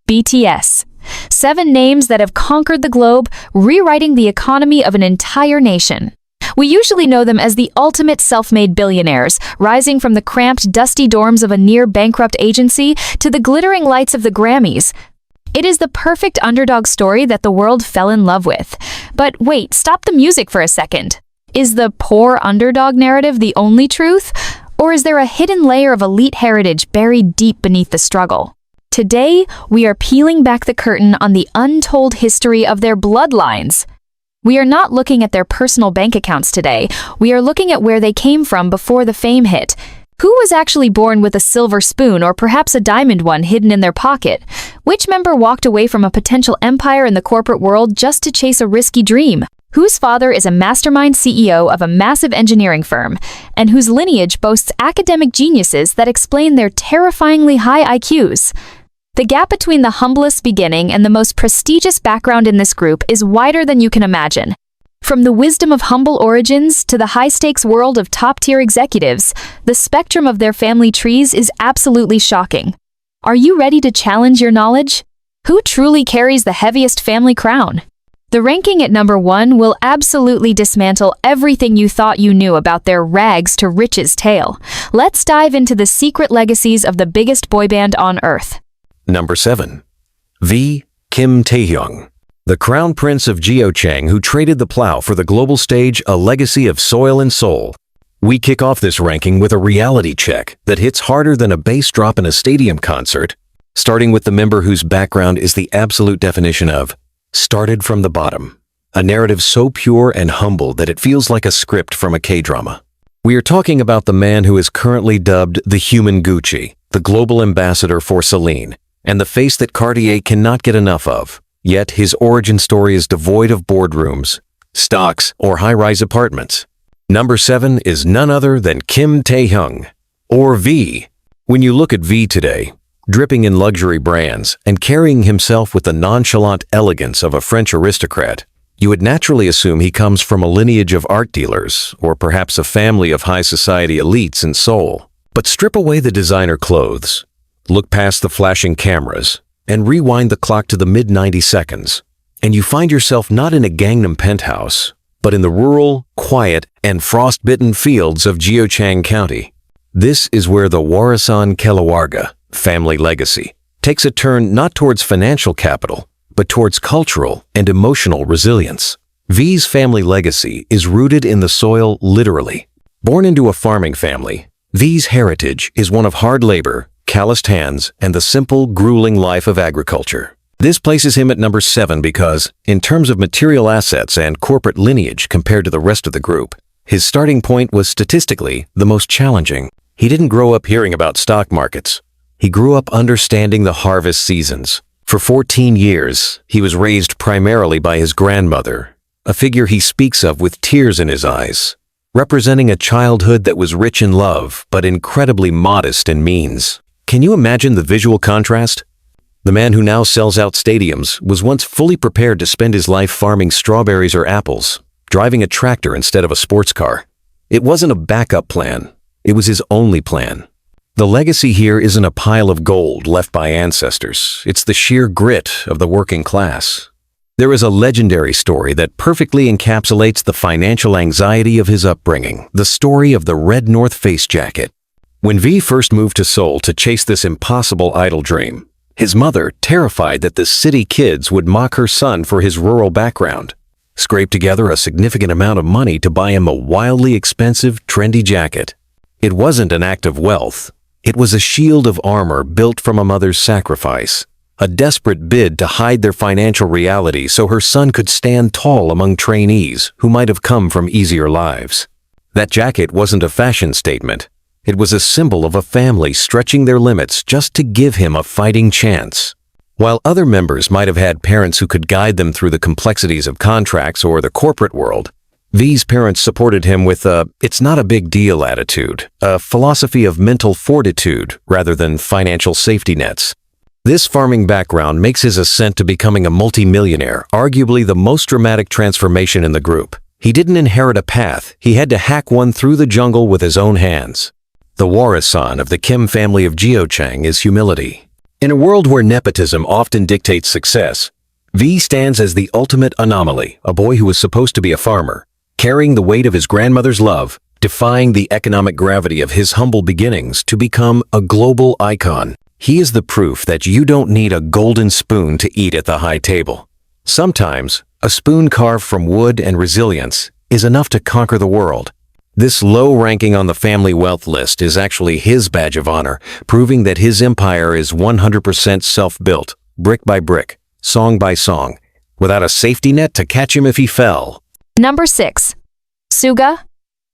BTS. 7 names that have conquered the globe, rewriting the economy of an entire nation. We usually know them as the ultimate self-made billionaires, rising from the cramped, dusty dorms of a near-bankrupt agency to the glittering lights of the Grammys. It is the perfect underdog story that the world fell in love with. But wait, stop the music for a second. Is the poor underdog narrative the only truth? Or is there a hidden layer of elite heritage buried deep beneath the struggle? Today, we are peeling back the curtain on the untold history of their bloodlines. We are not looking at their personal bank accounts today. We are looking at where they came from before the fame hit. Who was actually born with a silver spoon or perhaps a diamond one hidden in their pocket? Which member walked away from a potential empire in the corporate world just to chase a risky dream? Whose father is a mastermind CEO of a massive engineering firm, and whose lineage boasts academic geniuses that explain their terrifyingly high IQs? The gap between the humblest beginning and the most prestigious background in this group is wider than you can imagine. From the wisdom of humble origins to the high-stakes world of top-tier executives, the spectrum of their family trees is absolutely shocking. Are you ready to challenge your knowledge? Who truly carries the heaviest family crown? The ranking at number 1 will absolutely dismantle everything you thought you knew about their rags to riches tale. Let's dive into the secret legacies of the biggest boy band on Earth. Number 7. V. Kim Taehyung. The crown prince of Jeochang who traded the plow for the global stage, a legacy of soil and soul. We kick off this ranking with a reality check that hits harder than a bass drop in a stadium concert, starting with the member whose background is the absolute definition of started from the bottom. A narrative so pure and humble that it feels like a script from a K-drama. We are talking about the man who is currently dubbed the human Gucci, the global ambassador for Celine, and the face that Cartier cannot get enough of. Yet his origin story is devoid of boardrooms, stocks, or high-rise apartments. Number 7 is none other than Kim Taehyung, or V. When you look at V today, dripping in luxury brands and carrying himself with the nonchalant elegance of a French aristocrat, you would naturally assume he comes from a lineage of art dealers, or perhaps a family of high society elites in Seoul. But strip away the designer clothes, look past the flashing cameras, and rewind the clock to the mid-90 seconds, and you find yourself not in a Gangnam penthouse, but in the rural, quiet, and frost-bitten fields of Jeochang County. This is where the Warasan Keluarga family legacy takes a turn not towards financial capital, but towards cultural and emotional resilience. V's family legacy is rooted in the soil literally. Born into a farming family, V's heritage is one of hard labor, calloused hands, and the simple, grueling life of agriculture. This places him at number 7 because, in terms of material assets and corporate lineage compared to the rest of the group, his starting point was statistically the most challenging. He didn't grow up hearing about stock markets. He grew up understanding the harvest seasons. For 14 years, he was raised primarily by his grandmother, a figure he speaks of with tears in his eyes, representing a childhood that was rich in love but incredibly modest in means. Can you imagine the visual contrast? The man who now sells out stadiums was once fully prepared to spend his life farming strawberries or apples, driving a tractor instead of a sports car. It wasn't a backup plan. It was his only plan. The legacy here isn't a pile of gold left by ancestors. It's the sheer grit of the working class. There is a legendary story that perfectly encapsulates the financial anxiety of his upbringing, the story of the red North Face jacket. When V first moved to Seoul to chase this impossible idle dream, his mother, terrified that the city kids would mock her son for his rural background, scraped together a significant amount of money to buy him a wildly expensive, trendy jacket. It wasn't an act of wealth. It was a shield of armor built from a mother's sacrifice, a desperate bid to hide their financial reality so her son could stand tall among trainees who might have come from easier lives. That jacket wasn't a fashion statement. It was a symbol of a family stretching their limits just to give him a fighting chance. While other members might have had parents who could guide them through the complexities of contracts or the corporate world, V's parents supported him with a "it's not a big deal" attitude, a philosophy of mental fortitude rather than financial safety nets. This farming background makes his ascent to becoming a multimillionaire arguably the most dramatic transformation in the group. He didn't inherit a path, he had to hack one through the jungle with his own hands. The Warasan of the Kim family of Jeochang is humility. In a world where nepotism often dictates success, V stands as the ultimate anomaly, a boy who was supposed to be a farmer, carrying the weight of his grandmother's love, defying the economic gravity of his humble beginnings to become a global icon. He is the proof that you don't need a golden spoon to eat at the high table. Sometimes, a spoon carved from wood and resilience is enough to conquer the world. This low ranking on the family wealth list is actually his badge of honor, proving that his empire is 100% self-built, brick by brick, song by song, without a safety net to catch him if he fell. Number 6. Suga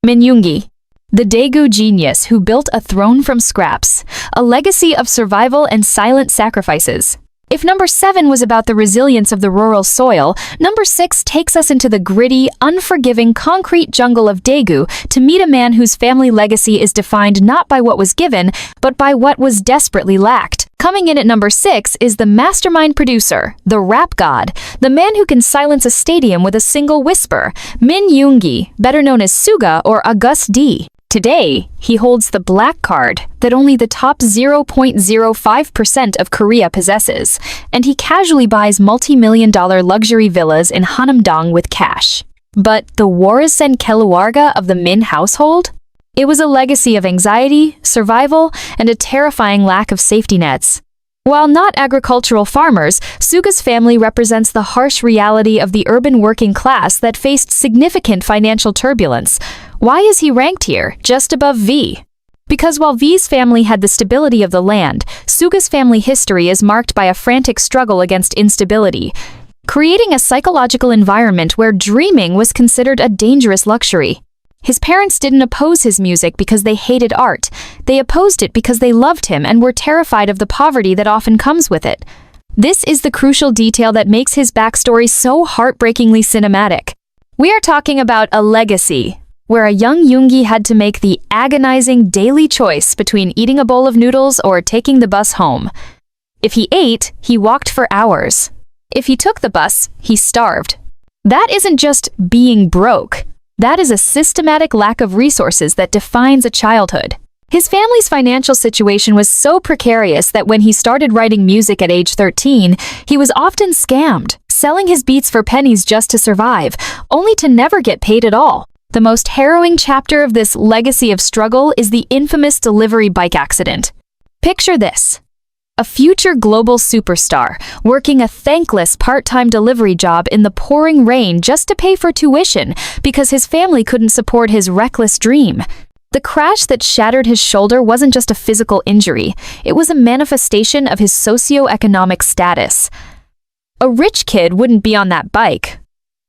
Min-yoongi, the Daegu genius who built a throne from scraps, a legacy of survival and silent sacrifices. If number 7 was about the resilience of the rural soil, number 6 takes us into the gritty, unforgiving concrete jungle of Daegu to meet a man whose family legacy is defined not by what was given, but by what was desperately lacked. Coming in at number 6 is the mastermind producer, the rap god, the man who can silence a stadium with a single whisper, Min-yoongi, better known as Suga or August D. Today, he holds the black card that only the top 0.05% of Korea possesses, and he casually buys multi-million-dollar luxury villas in Hanamdong with cash. But the Warisan Keluarga of the Min household? It was a legacy of anxiety, survival, and a terrifying lack of safety nets. While not agricultural farmers, Suga's family represents the harsh reality of the urban working class that faced significant financial turbulence. Why is he ranked here, just above V? Because while V's family had the stability of the land, Suga's family history is marked by a frantic struggle against instability, creating a psychological environment where dreaming was considered a dangerous luxury. His parents didn't oppose his music because they hated art. They opposed it because they loved him and were terrified of the poverty that often comes with it. This is the crucial detail that makes his backstory so heartbreakingly cinematic. We are talking about a legacy, where a young Yoongi had to make the agonizing daily choice between eating a bowl of noodles or taking the bus home. If he ate, he walked for hours. If he took the bus, he starved. That isn't just being broke. That is a systematic lack of resources that defines a childhood. His family's financial situation was so precarious that when he started writing music at age 13, he was often scammed, selling his beats for pennies just to survive, only to never get paid at all. The most harrowing chapter of this legacy of struggle is the infamous delivery bike accident. Picture this. A future global superstar, working a thankless part-time delivery job in the pouring rain just to pay for tuition because his family couldn't support his reckless dream. The crash that shattered his shoulder wasn't just a physical injury, it was a manifestation of his socioeconomic status. A rich kid wouldn't be on that bike.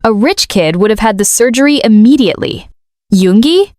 A rich kid would have had the surgery immediately. Yoongi?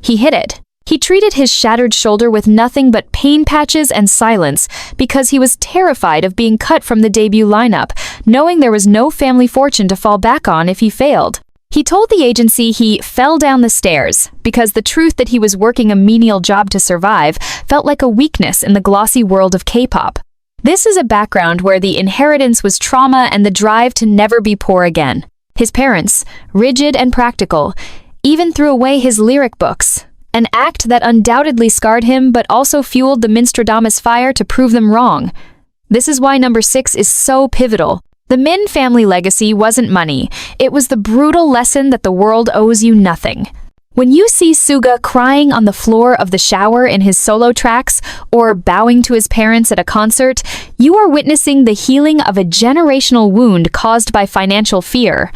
He hid it. He treated his shattered shoulder with nothing but pain patches and silence because he was terrified of being cut from the debut lineup, knowing there was no family fortune to fall back on if he failed. He told the agency he fell down the stairs because the truth that he was working a menial job to survive felt like a weakness in the glossy world of K-pop. This is a background where the inheritance was trauma and the drive to never be poor again. His parents, rigid and practical, even threw away his lyric books. An act that undoubtedly scarred him but also fueled the Minstradamus fire to prove them wrong. This is why number 6 is so pivotal. The Min family legacy wasn't money. It was the brutal lesson that the world owes you nothing. When you see Suga crying on the floor of the shower in his solo tracks or bowing to his parents at a concert, you are witnessing the healing of a generational wound caused by financial fear.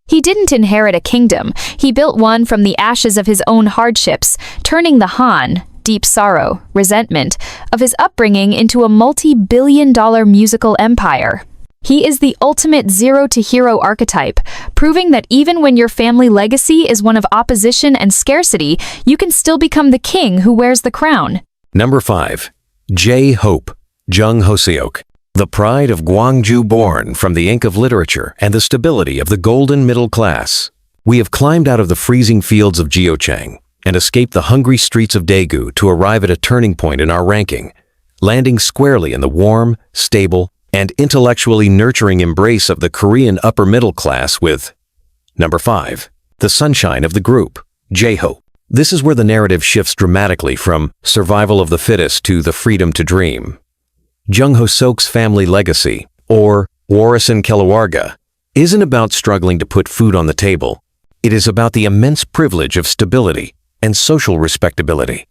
He didn't inherit a kingdom. He built one from the ashes of his own hardships, turning the Han, deep sorrow, resentment, of his upbringing into a multi-billion-dollar musical empire. He is the ultimate zero-to-hero archetype, proving that even when your family legacy is one of opposition and scarcity, you can still become the king who wears the crown. Number 5. J-Hope, Jung Hoseok. The pride of Gwangju, born from the ink of literature and the stability of the golden middle class. We have climbed out of the freezing fields of Jeochang and escaped the hungry streets of Daegu to arrive at a turning point in our ranking, landing squarely in the warm, stable, and intellectually nurturing embrace of the Korean upper middle class with number 5, the sunshine of the group, J-Hope. This is where the narrative shifts dramatically from survival of the fittest to the freedom to dream. Jung Ho-seok's family legacy, or Warisan Keluarga, isn't about struggling to put food on the table. It is about the immense privilege of stability and social respectability.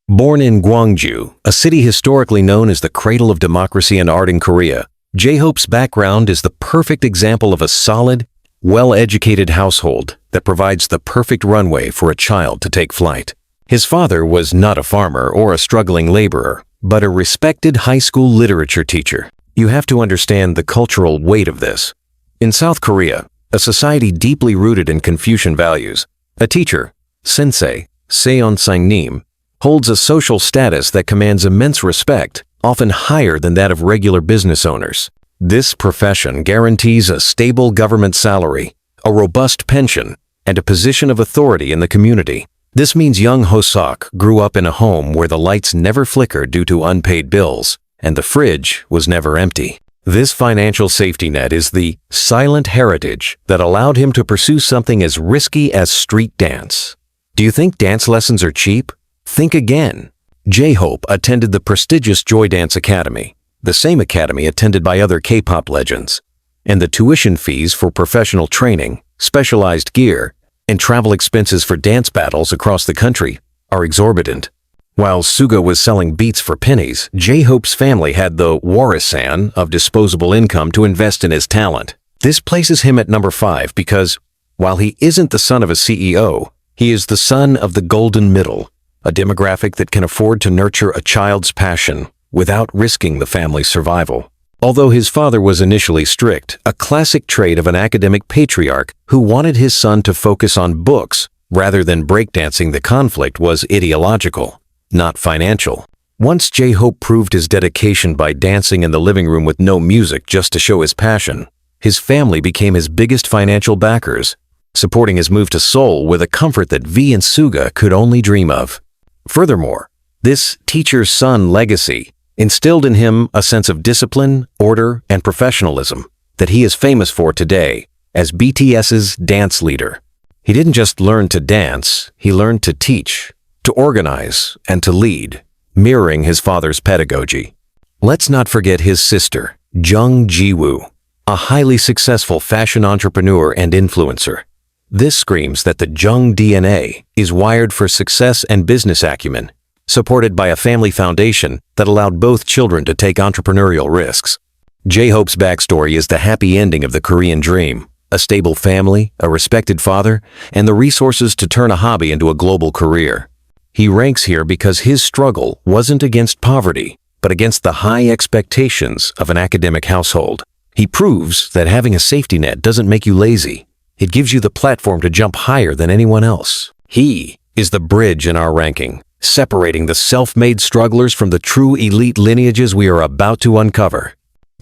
Born in Gwangju, a city historically known as the cradle of democracy and art in Korea, J-Hope's background is the perfect example of a solid, well-educated household that provides the perfect runway for a child to take flight. His father was not a farmer or a struggling laborer, but a respected high school literature teacher. You have to understand the cultural weight of this. In South Korea, a society deeply rooted in Confucian values, a teacher, sensei, seon-sang-nim, holds a social status that commands immense respect, often higher than that of regular business owners. This profession guarantees a stable government salary, a robust pension, and a position of authority in the community. This means young Ho-seok grew up in a home where the lights never flickered due to unpaid bills, and the fridge was never empty. This financial safety net is the silent heritage that allowed him to pursue something as risky as street dance. Do you think dance lessons are cheap? Think again. J-Hope attended the prestigious Joy Dance Academy, the same academy attended by other K-pop legends, and the tuition fees for professional training, specialized gear, and travel expenses for dance battles across the country are exorbitant. While Suga was selling beats for pennies, J-Hope's family had the warisan of disposable income to invest in his talent. This places him at number 5 because, while he isn't the son of a CEO, he is the son of the golden middle, a demographic that can afford to nurture a child's passion without risking the family's survival. Although his father was initially strict, a classic trait of an academic patriarch who wanted his son to focus on books rather than breakdancing, the conflict was ideological, not financial. Once J-Hope proved his dedication by dancing in the living room with no music just to show his passion, his family became his biggest financial backers, supporting his move to Seoul with a comfort that V and Suga could only dream of. Furthermore, this teacher's son legacy instilled in him a sense of discipline, order, and professionalism that he is famous for today as BTS's dance leader. He didn't just learn to dance, he learned to teach, to organize, and to lead, mirroring his father's pedagogy. Let's not forget his sister, Jung Ji-woo, a highly successful fashion entrepreneur and influencer. This screams that the Jung DNA is wired for success and business acumen, supported by a family foundation that allowed both children to take entrepreneurial risks. J-Hope's backstory is the happy ending of the Korean dream, a stable family, a respected father, and the resources to turn a hobby into a global career. He ranks here because his struggle wasn't against poverty, but against the high expectations of an academic household. He proves that having a safety net doesn't make you lazy. It gives you the platform to jump higher than anyone else. He is the bridge in our ranking, separating the self-made strugglers from the true elite lineages we are about to uncover.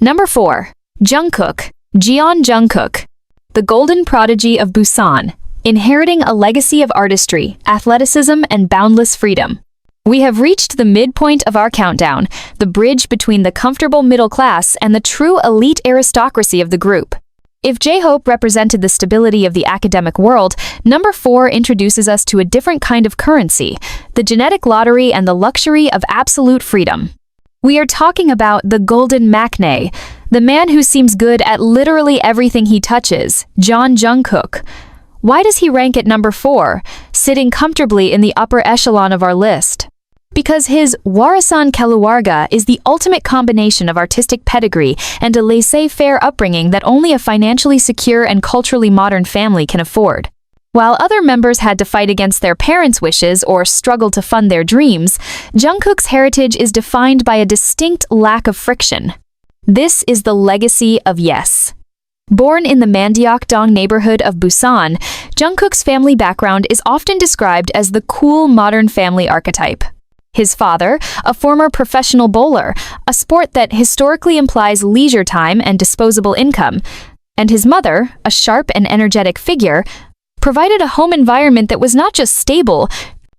Number 4. Jungkook, Jeon Jungkook, the golden prodigy of Busan, inheriting a legacy of artistry, athleticism, and boundless freedom. We have reached the midpoint of our countdown, the bridge between the comfortable middle class and the true elite aristocracy of the group. If J-Hope represented the stability of the academic world, number 4 introduces us to a different kind of currency, the genetic lottery and the luxury of absolute freedom. We are talking about the golden maknae, the man who seems good at literally everything he touches, Jeon Jungkook. Why does he rank at number 4, sitting comfortably in the upper echelon of our list? Because his Warisan Keluarga is the ultimate combination of artistic pedigree and a laissez-faire upbringing that only a financially secure and culturally modern family can afford. While other members had to fight against their parents' wishes or struggle to fund their dreams, Jungkook's heritage is defined by a distinct lack of friction. This is the legacy of Yes. Born in the Mandeok-dong neighborhood of Busan, Jungkook's family background is often described as the cool modern family archetype. His father, a former professional bowler, a sport that historically implies leisure time and disposable income, and his mother, a sharp and energetic figure, provided a home environment that was not just stable,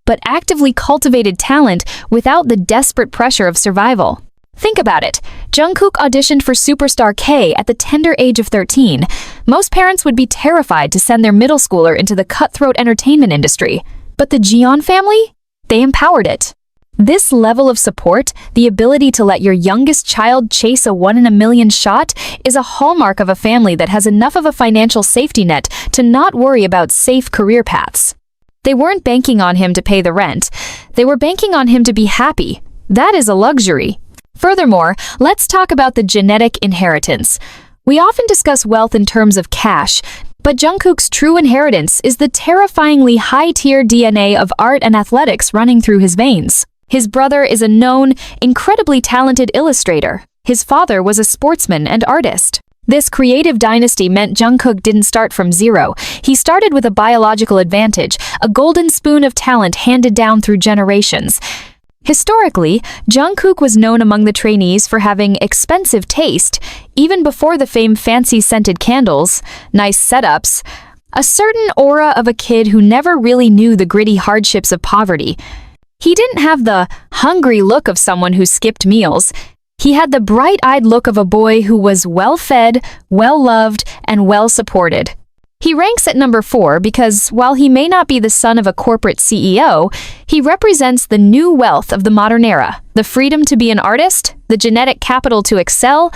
but actively cultivated talent without the desperate pressure of survival. Think about it. Jungkook auditioned for Superstar K at the tender age of 13. Most parents would be terrified to send their middle schooler into the cutthroat entertainment industry. But the Jeon family? They empowered it. This level of support, the ability to let your youngest child chase a one-in-a-million shot, is a hallmark of a family that has enough of a financial safety net to not worry about safe career paths. They weren't banking on him to pay the rent. They were banking on him to be happy. That is a luxury. Furthermore, let's talk about the genetic inheritance. We often discuss wealth in terms of cash, but Jungkook's true inheritance is the terrifyingly high-tier DNA of art and athletics running through his veins. His brother is a known, incredibly talented illustrator. His father was a sportsman and artist. This creative dynasty meant Jungkook didn't start from zero. He started with a biological advantage, a golden spoon of talent handed down through generations. Historically, Jungkook was known among the trainees for having expensive taste, even before the fame fancy scented candles, nice setups, a certain aura of a kid who never really knew the gritty hardships of poverty. He didn't have the hungry look of someone who skipped meals. He had the bright-eyed look of a boy who was well-fed, well-loved, and well-supported. He ranks at number 4 because, while he may not be the son of a corporate CEO, he represents the new wealth of the modern era, the freedom to be an artist, the genetic capital to excel,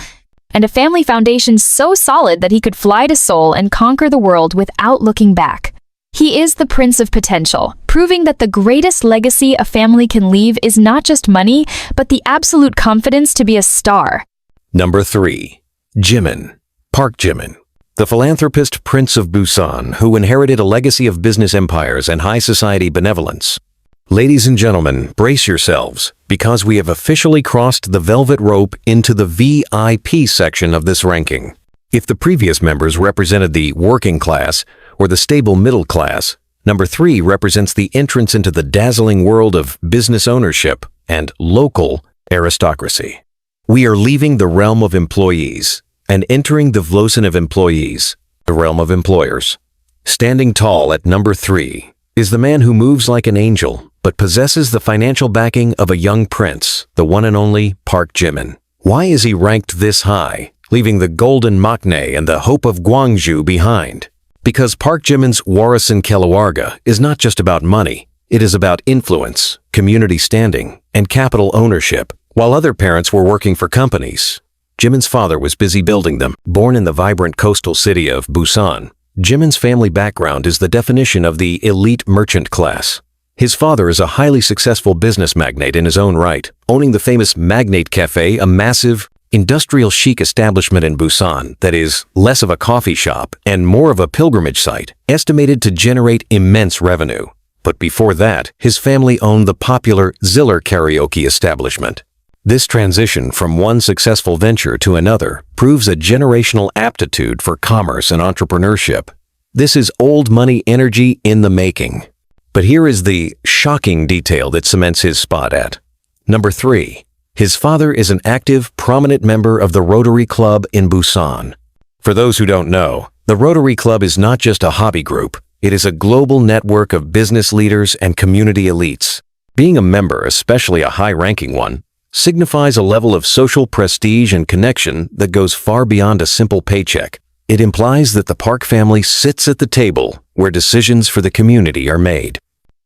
and a family foundation so solid that he could fly to Seoul and conquer the world without looking back. He is the prince of potential, proving that the greatest legacy a family can leave is not just money, but the absolute confidence to be a star. Number 3. Jimin. Park Jimin. The philanthropist Prince of Busan, who inherited a legacy of business empires and high society benevolence. Ladies and gentlemen, brace yourselves, because we have officially crossed the velvet rope into the VIP section of this ranking. If the previous members represented the working class or the stable middle class, number 3 represents the entrance into the dazzling world of business ownership and local aristocracy. We are leaving the realm of employees and entering the Vlosen of employees, the realm of employers. Standing tall at number 3 is the man who moves like an angel, but possesses the financial backing of a young prince, the one and only Park Jimin. Why is he ranked this high, leaving the golden maknae and the hope of Gwangju behind? Because Park Jimin's Warisan Keluarga is not just about money, it is about influence, community standing, and capital ownership. While other parents were working for companies, Jimin's father was busy building them. Born in the vibrant coastal city of Busan, Jimin's family background is the definition of the elite merchant class. His father is a highly successful business magnate in his own right, owning the famous Magnate Cafe, a massive, industrial chic establishment in Busan that is less of a coffee shop and more of a pilgrimage site, estimated to generate immense revenue. But before that, his family owned the popular Ziller karaoke establishment. This transition from one successful venture to another proves a generational aptitude for commerce and entrepreneurship. This is old money energy in the making. But here is the shocking detail that cements his spot at number 3. His father is an active, prominent member of the Rotary Club in Busan. For those who don't know, the Rotary Club is not just a hobby group, it is a global network of business leaders and community elites. Being a member, especially a high-ranking one, signifies a level of social prestige and connection that goes far beyond a simple paycheck. It implies that the Park family sits at the table where decisions for the community are made.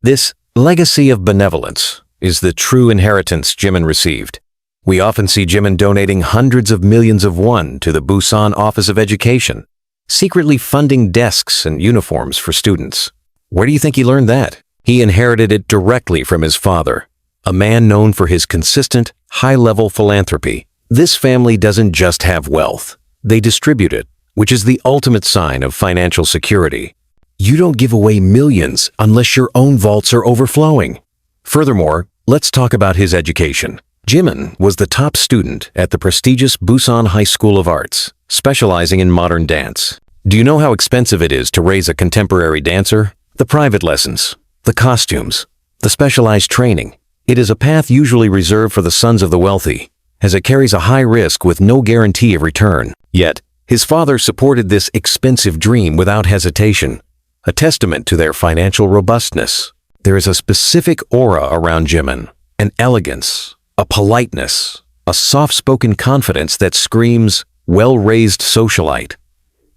This legacy of benevolence is the true inheritance Jimin received. We often see Jimin donating hundreds of millions of won to the Busan Office of Education, secretly funding desks and uniforms for students. Where do you think he learned that? He inherited it directly from his father, a man known for his consistent, high-level philanthropy. This family doesn't just have wealth, they distribute it, which is the ultimate sign of financial security. You don't give away millions unless your own vaults are overflowing. Furthermore, let's talk about his education. Jimin was the top student at the prestigious Busan High School of Arts, specializing in modern dance. Do you know how expensive it is to raise a contemporary dancer? The private lessons, the costumes, the specialized training. It is a path usually reserved for the sons of the wealthy, as it carries a high risk with no guarantee of return. Yet, his father supported this expensive dream without hesitation, a testament to their financial robustness. There is a specific aura around Jimin, an elegance, a politeness, a soft-spoken confidence that screams, well-raised socialite.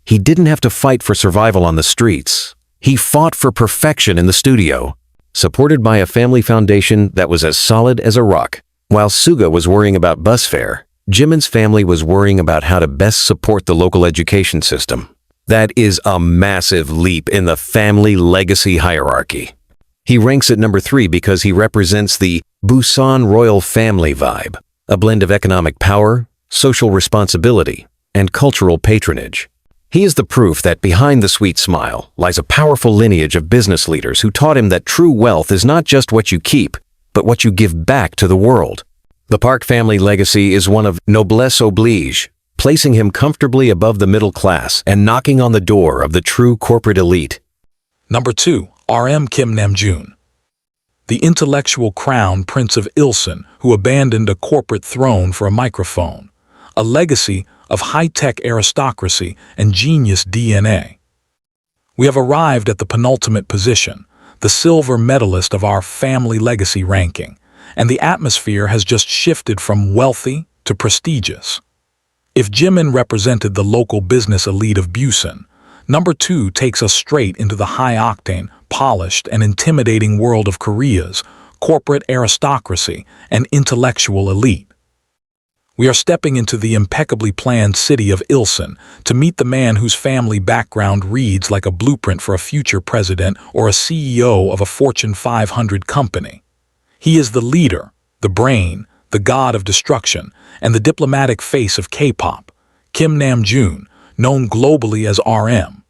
He didn't have to fight for survival on the streets. He fought for perfection in the studio. supported by a family foundation that was as solid as a rock. While Suga was worrying about bus fare, Jimin's family was worrying about how to best support the local education system. That is a massive leap in the family legacy hierarchy. He ranks at number 3 because he represents the Busan royal family vibe, a blend of economic power, social responsibility, and cultural patronage. He is the proof that behind the sweet smile lies a powerful lineage of business leaders who taught him that true wealth is not just what you keep, but what you give back to the world. The Park family legacy is one of noblesse oblige, placing him comfortably above the middle class and knocking on the door of the true corporate elite. Number 2. RM Kim Namjoon. The intellectual crown prince of Ilsan who abandoned a corporate throne for a microphone. A legacy of high-tech aristocracy and genius DNA. We have arrived at the penultimate position, the silver medalist of our family legacy ranking, and the atmosphere has just shifted from wealthy to prestigious. If Jimin represented the local business elite of Busan, number 2 takes us straight into the high-octane, polished, and intimidating world of Korea's corporate aristocracy and intellectual elite. We are stepping into the impeccably planned city of Ilsan to meet the man whose family background reads like a blueprint for a future president or a CEO of a Fortune 500 company. He is the leader, the brain, the god of destruction, and the diplomatic face of K-pop, Kim Namjoon, known globally as RM.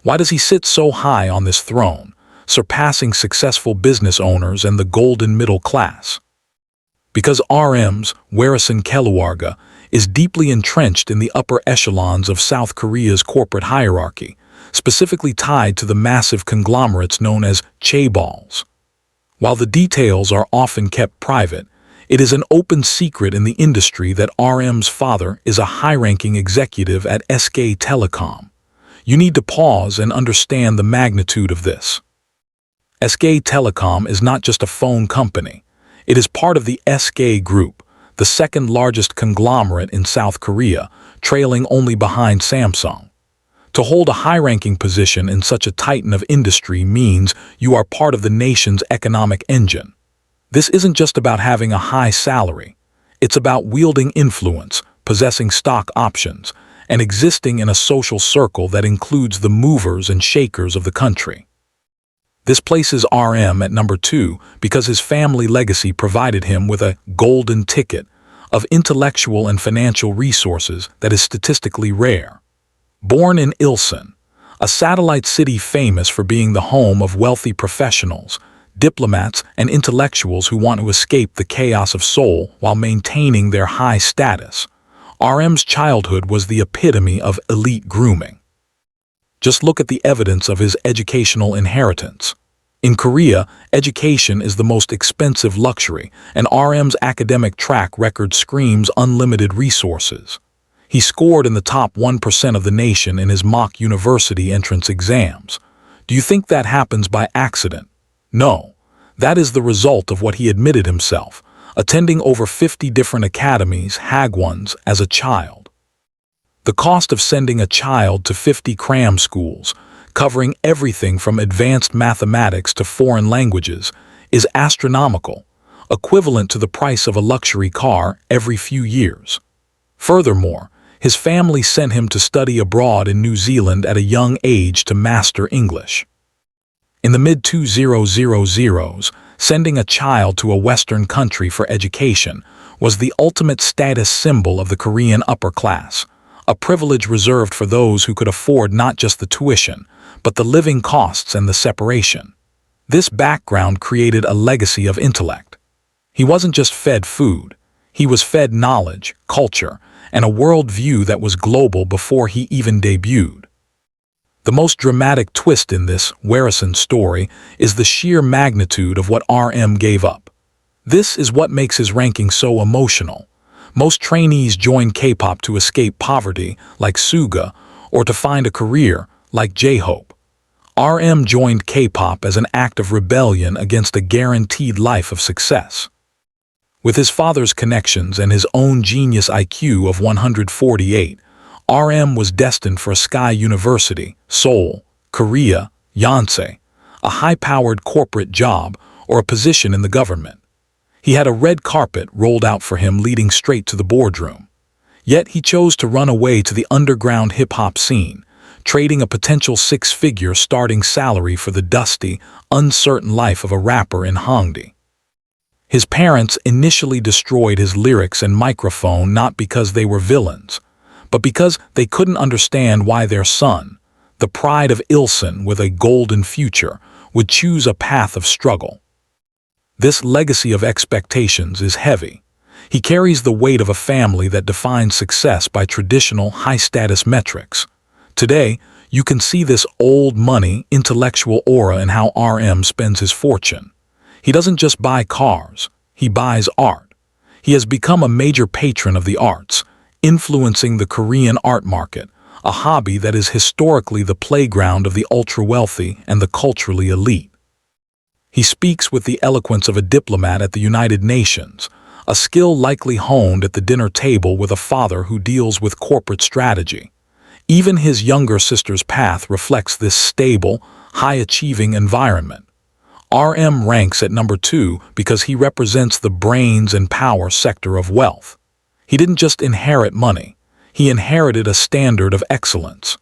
Why does he sit so high on this throne, surpassing successful business owners and the golden middle class? Because RM's Warisan Keluarga is deeply entrenched in the upper echelons of South Korea's corporate hierarchy, specifically tied to the massive conglomerates known as chaebols. While the details are often kept private, it is an open secret in the industry that RM's father is a high-ranking executive at SK Telecom. You need to pause and understand the magnitude of this. SK Telecom is not just a phone company. It is part of the SK Group, the second largest conglomerate in South Korea, trailing only behind Samsung. To hold a high-ranking position in such a titan of industry means you are part of the nation's economic engine. This isn't just about having a high salary. It's about wielding influence, possessing stock options, and existing in a social circle that includes the movers and shakers of the country. This places RM at number 2 because his family legacy provided him with a golden ticket of intellectual and financial resources that is statistically rare. Born in Ilsan, a satellite city famous for being the home of wealthy professionals, diplomats, and intellectuals who want to escape the chaos of Seoul while maintaining their high status, RM's childhood was the epitome of elite grooming. Just look at the evidence of his educational inheritance. In Korea, education is the most expensive luxury, and RM's academic track record screams unlimited resources. He scored in the top 1% of the nation in his mock university entrance exams. Do you think that happens by accident? No. That is the result of what he admitted himself, attending over 50 different academies, hagwons, as a child. The cost of sending a child to 50 cram schools, covering everything from advanced mathematics to foreign languages, is astronomical, equivalent to the price of a luxury car every few years. Furthermore, his family sent him to study abroad in New Zealand at a young age to master English. In the mid-2000s, sending a child to a Western country for education was the ultimate status symbol of the Korean upper class, a privilege reserved for those who could afford not just the tuition, but the living costs and the separation. This background created a legacy of intellect. He wasn't just fed food, he was fed knowledge, culture, and a worldview that was global before he even debuted. The most dramatic twist in this Warisan story is the sheer magnitude of what RM gave up. This is what makes his ranking so emotional. Most trainees join K-pop to escape poverty, like Suga, or to find a career, like J-Hope. RM joined K-pop as an act of rebellion against a guaranteed life of success. With his father's connections and his own genius IQ of 148, RM was destined for a Sky University, Seoul, Korea, Yonsei, a high-powered corporate job, or a position in the government. He had a red carpet rolled out for him leading straight to the boardroom. Yet he chose to run away to the underground hip-hop scene, trading a potential six-figure starting salary for the dusty, uncertain life of a rapper in Hongdae. His parents initially destroyed his lyrics and microphone not because they were villains, but because they couldn't understand why their son, the pride of Ilson with a golden future, would choose a path of struggle. This legacy of expectations is heavy. He carries the weight of a family that defines success by traditional high-status metrics. Today, you can see this old money, intellectual aura in how RM spends his fortune. He doesn't just buy cars, he buys art. He has become a major patron of the arts, influencing the Korean art market, a hobby that is historically the playground of the ultra-wealthy and the culturally elite. He speaks with the eloquence of a diplomat at the United Nations, a skill likely honed at the dinner table with a father who deals with corporate strategy. Even his younger sister's path reflects this stable, high-achieving environment. RM ranks at number 2 because he represents the brains and power sector of wealth. He didn't just inherit money, he inherited a standard of excellence.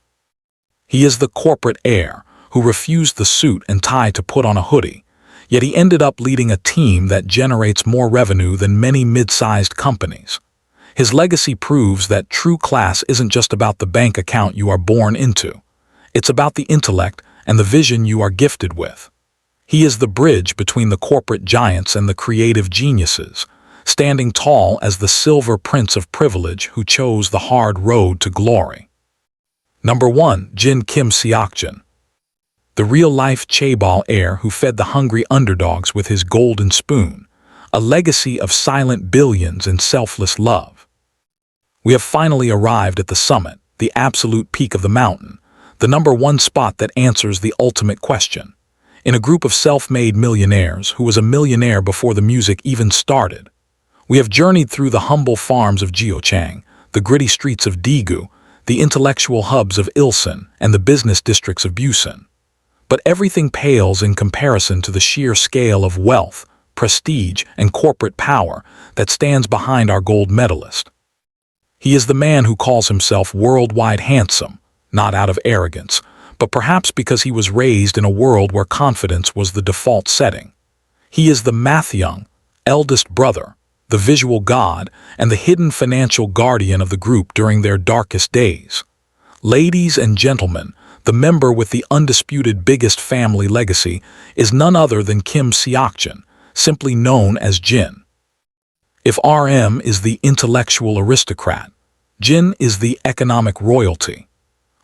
He is the corporate heir who refused the suit and tie to put on a hoodie, yet he ended up leading a team that generates more revenue than many mid-sized companies. His legacy proves that true class isn't just about the bank account you are born into. It's about the intellect and the vision you are gifted with. He is the bridge between the corporate giants and the creative geniuses, standing tall as the silver prince of privilege who chose the hard road to glory. Number 1. Jin Kim Seokjin. The real-life chaebol heir who fed the hungry underdogs with his golden spoon, a legacy of silent billions and selfless love. We have finally arrived at the summit, the absolute peak of the mountain, the number 1 spot that answers the ultimate question. In a group of self-made millionaires who was a millionaire before the music even started, we have journeyed through the humble farms of Jeochang, the gritty streets of Daegu, the intellectual hubs of Ilsan, and the business districts of Busan. But everything pales in comparison to the sheer scale of wealth, prestige, and corporate power that stands behind our gold medalist. He is the man who calls himself worldwide handsome, not out of arrogance, but perhaps because he was raised in a world where confidence was the default setting. He is the Mathyung, eldest brother, the visual god, and the hidden financial guardian of the group during their darkest days. Ladies and gentlemen, the member with the undisputed biggest family legacy is none other than Kim Seokjin, simply known as Jin. If RM is the intellectual aristocrat, Jin is the economic royalty.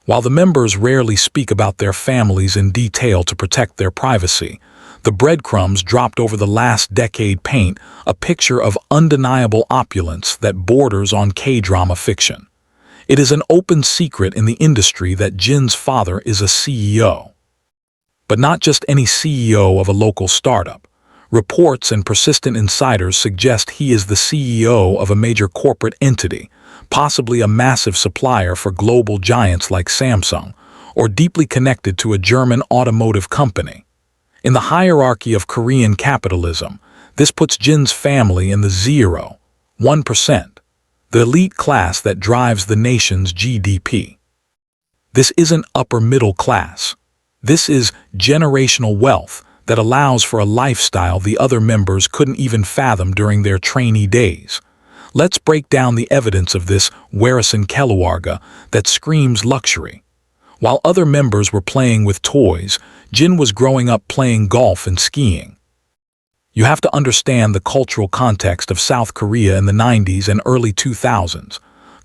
While the members rarely speak about their families in detail to protect their privacy, the breadcrumbs dropped over the last decade paint a picture of undeniable opulence that borders on K-drama fiction. It is an open secret in the industry that Jin's father is a CEO. But not just any CEO of a local startup. Reports and persistent insiders suggest he is the CEO of a major corporate entity, possibly a massive supplier for global giants like Samsung, or deeply connected to a German automotive company. In the hierarchy of Korean capitalism, this puts Jin's family in the 1%, the elite class that drives the nation's GDP. This isn't upper middle class. This is generational wealth that allows for a lifestyle the other members couldn't even fathom during their trainee days. Let's break down the evidence of this Warisan Keluarga that screams luxury. While other members were playing with toys, Jin was growing up playing golf and skiing. You have to understand the cultural context of South Korea in the 90s and early 2000s.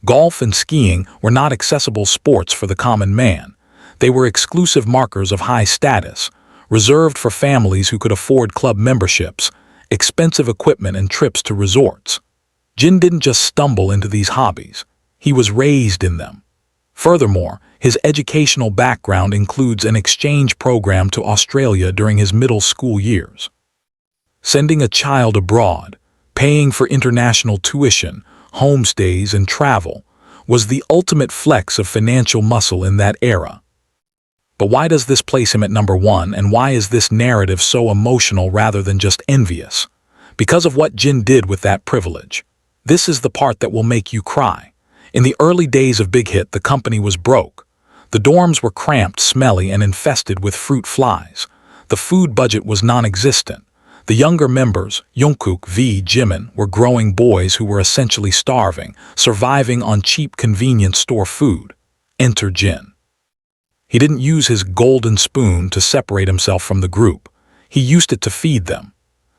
Golf and skiing were not accessible sports for the common man. They were exclusive markers of high status, reserved for families who could afford club memberships, expensive equipment, and trips to resorts. Jin didn't just stumble into these hobbies. He was raised in them. Furthermore, his educational background includes an exchange program to Australia during his middle school years. Sending a child abroad, paying for international tuition, homestays, and travel was the ultimate flex of financial muscle in that era. But why does this place him at number 1, and why is this narrative so emotional rather than just envious? Because of what Jin did with that privilege. This is the part that will make you cry. In the early days of Big Hit, the company was broke. The dorms were cramped, smelly, and infested with fruit flies. The food budget was non-existent. The younger members, Jungkook, V, Jimin, were growing boys who were essentially starving, surviving on cheap convenience store food. Enter Jin. He didn't use his golden spoon to separate himself from the group. He used it to feed them.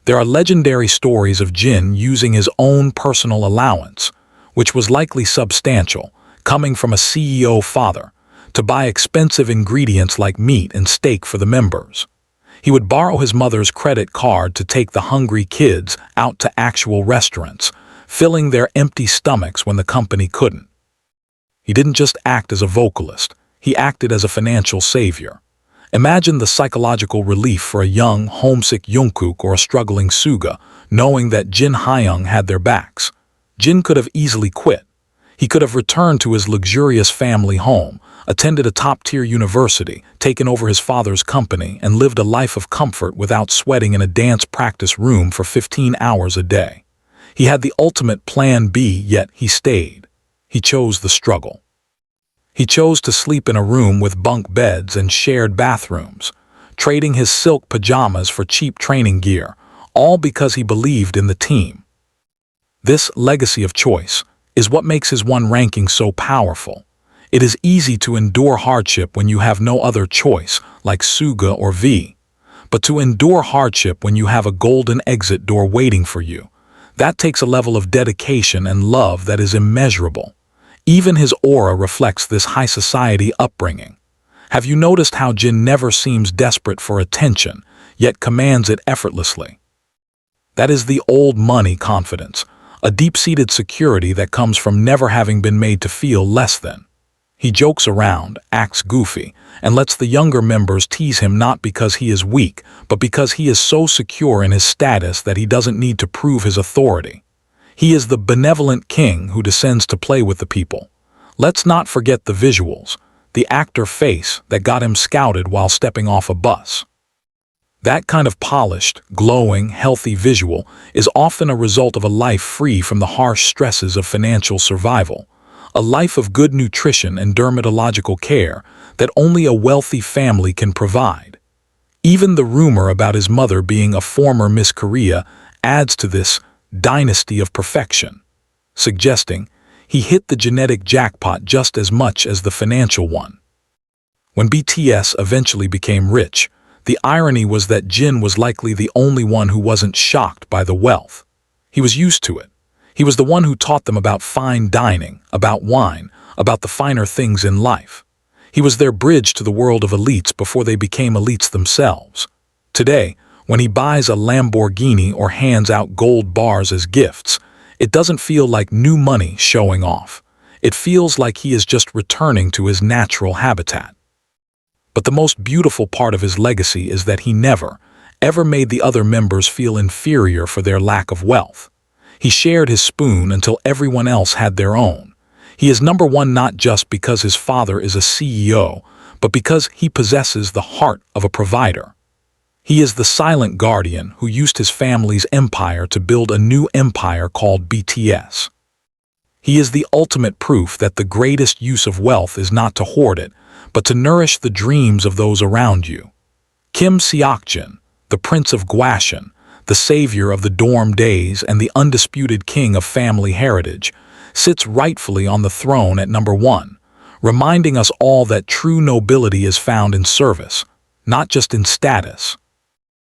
There are legendary stories of Jin using his own personal allowance, which was likely substantial, coming from a CEO father, to buy expensive ingredients like meat and steak for the members. He would borrow his mother's credit card to take the hungry kids out to actual restaurants, filling their empty stomachs when the company couldn't. He didn't just act as a vocalist, he acted as a financial savior. Imagine the psychological relief for a young, homesick Jungkook or a struggling Suga, knowing that Jin Hyung had their backs. Jin could have easily quit. He could have returned to his luxurious family home, attended a top-tier university, taken over his father's company, and lived a life of comfort without sweating in a dance practice room for 15 hours a day. He had the ultimate plan B, yet he stayed. He chose the struggle. He chose to sleep in a room with bunk beds and shared bathrooms, trading his silk pajamas for cheap training gear, all because he believed in the team. This legacy of choice is what makes his one ranking so powerful. It is easy to endure hardship when you have no other choice, like Suga or V. But to endure hardship when you have a golden exit door waiting for you, that takes a level of dedication and love that is immeasurable. Even his aura reflects this high society upbringing. Have you noticed how Jin never seems desperate for attention, yet commands it effortlessly? That is the old money confidence, a deep-seated security that comes from never having been made to feel less than. He jokes around, acts goofy, and lets the younger members tease him not because he is weak, but because he is so secure in his status that he doesn't need to prove his authority. He is the benevolent king who descends to play with the people. Let's not forget the visuals, the actor face that got him scouted while stepping off a bus. That kind of polished, glowing, healthy visual is often a result of a life free from the harsh stresses of financial survival, a life of good nutrition and dermatological care that only a wealthy family can provide. Even the rumor about his mother being a former Miss Korea adds to this dynasty of perfection, suggesting he hit the genetic jackpot just as much as the financial one. When BTS eventually became rich, the irony was that Jin was likely the only one who wasn't shocked by the wealth. He was used to it. He was the one who taught them about fine dining, about wine, about the finer things in life. He was their bridge to the world of elites before they became elites themselves. Today, when he buys a Lamborghini or hands out gold bars as gifts, it doesn't feel like new money showing off. It feels like he is just returning to his natural habitat. But the most beautiful part of his legacy is that he never, ever made the other members feel inferior for their lack of wealth. He shared his spoon until everyone else had their own. He is number one not just because his father is a CEO, but because he possesses the heart of a provider. He is the silent guardian who used his family's empire to build a new empire called BTS. He is the ultimate proof that the greatest use of wealth is not to hoard it, but to nourish the dreams of those around you. Kim Seok-jin, the Prince of Gwacheon, the savior of the dorm days and the undisputed king of family heritage, sits rightfully on the throne at number 1, reminding us all that true nobility is found in service, not just in status.